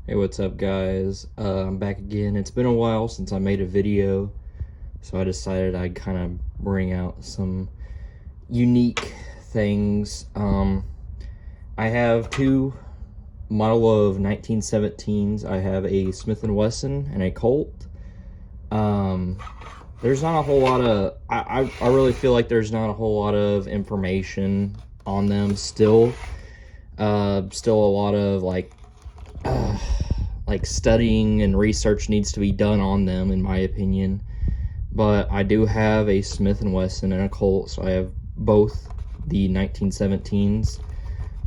Hey, what's up, guys? I'm back again. It's been a while since I made a video, so I decided I'd kind of bring out some unique things. I have two model of 1917s. I have a Smith & Wesson and a Colt. There's not a whole lot of, I really feel like there's not a whole lot of information on them still. Still a lot of like studying and research needs to be done on them, in my opinion. But I do have a Smith & Wesson and a Colt, so I have both the 1917s.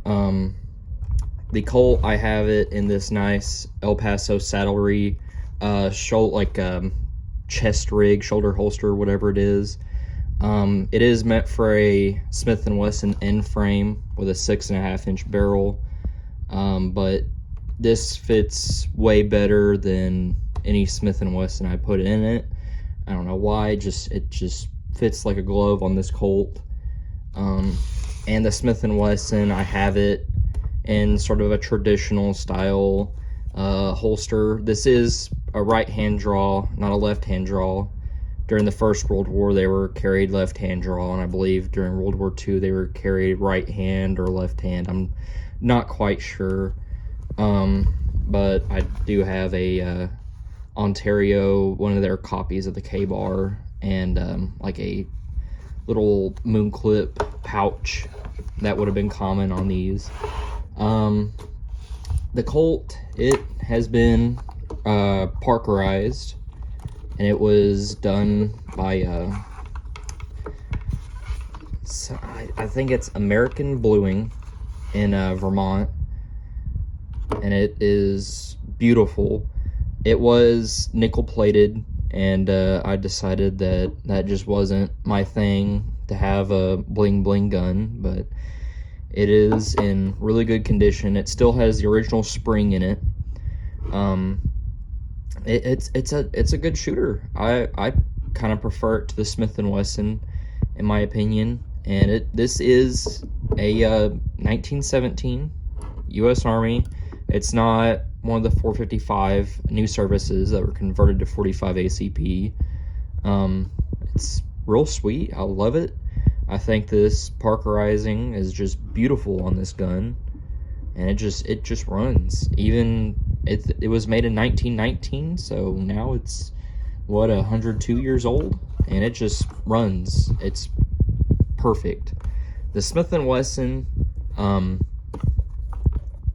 The Colt, I have it in this nice El Paso saddlery, chest rig, shoulder holster, whatever it is. It is meant for a Smith & Wesson end frame with a 6.5-inch barrel, but this fits way better than any Smith & Wesson I put in it. I don't know why, it just fits like a glove on this Colt. And the Smith & Wesson, I have it in sort of a traditional style holster. This is a right-hand draw, not a left-hand draw. During the First World War, they were carried left-hand draw, and I believe during World War II, they were carried right-hand or left-hand. I'm not quite sure. But I do have a Ontario, one of their copies of the K-Bar, and like a little moon clip pouch that would have been common on these. The Colt, it has been Parkerized, and it was done by I think it's American Bluing in Vermont, and it is beautiful. It was nickel plated, and I decided that just wasn't my thing to have a bling bling gun, but it is in really good condition. It still has the original spring in it. It's a good shooter. I kind of prefer it to the Smith & Wesson, in my opinion. And this is a 1917 U.S. Army. It's not one of the 455 new services that were converted to 45 ACP. It's real sweet. I love it. I think this Parkerizing is just beautiful on this gun, and it just runs. Even it was made in 1919, so now it's 102 years old, and it just runs. It's perfect. The Smith & Wesson,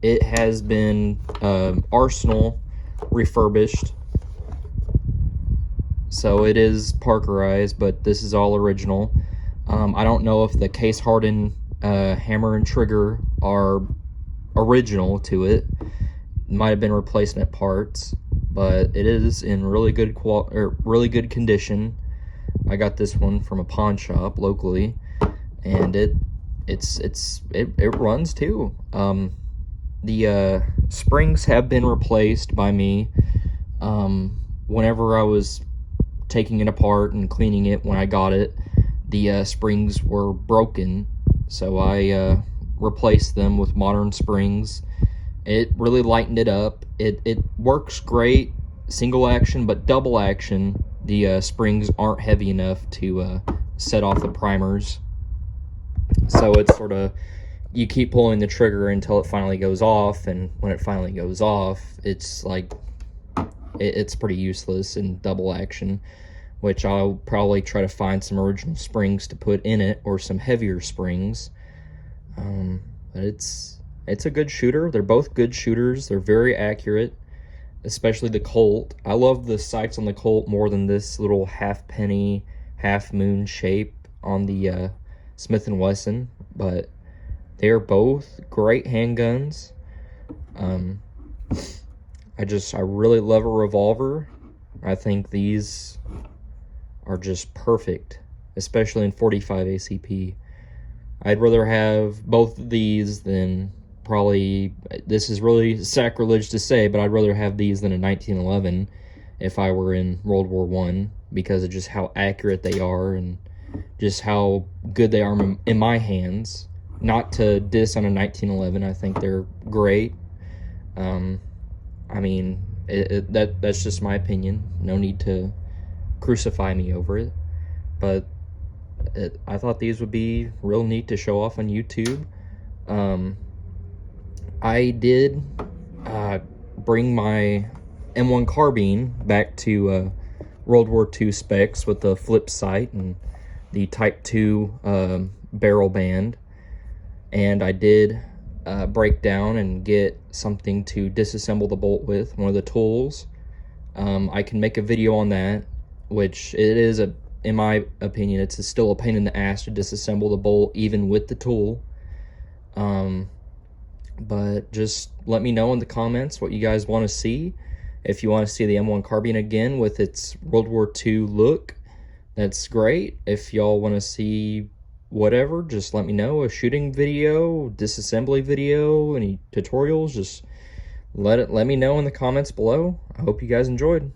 it has been Arsenal refurbished, so it is Parkerized, but this is all original. I don't know if the case hardened hammer and trigger are original to it. Might have been replacement parts, but it is in really good really good condition. I got this one from a pawn shop locally, and it runs too. The springs have been replaced by me whenever I was taking it apart and cleaning it. When I got it, the springs were broken, so I replaced them with modern springs. It really lightened it up. It works great single action, but double action, the springs aren't heavy enough to set off the primers. So it's sort of, you keep pulling the trigger until it finally goes off, and when it finally goes off, it's like, it's pretty useless in double action, which I'll probably try to find some original springs to put in it, or some heavier springs. But it's a good shooter. They're both good shooters. They're very accurate, especially the Colt. I love the sights on the Colt more than this little half penny, half moon shape on the Smith & Wesson, but they're both great handguns. I really love a revolver. I think these are just perfect, especially in 45 ACP. I'd rather have both of these than probably, this is really sacrilege to say, but I'd rather have these than a 1911 if I were in World War I, because of just how accurate they are and just how good they are in my hands. Not to diss on a 1911, I think they're great. I mean, that's just my opinion. No need to crucify me over it. But I thought these would be real neat to show off on YouTube. I did bring my M1 carbine back to World War II specs with the flip sight and the Type 2 barrel band. And I did break down and get something to disassemble the bolt with, one of the tools. I can make a video on that, which it is, in my opinion, it's still a pain in the ass to disassemble the bolt even with the tool. But just let me know in the comments what you guys want to see. If you want to see the M1 carbine again with its World War II look, that's great. If y'all want to see whatever, just let me know. A shooting video, disassembly video, any tutorials, just let me know in the comments below. I hope you guys enjoyed.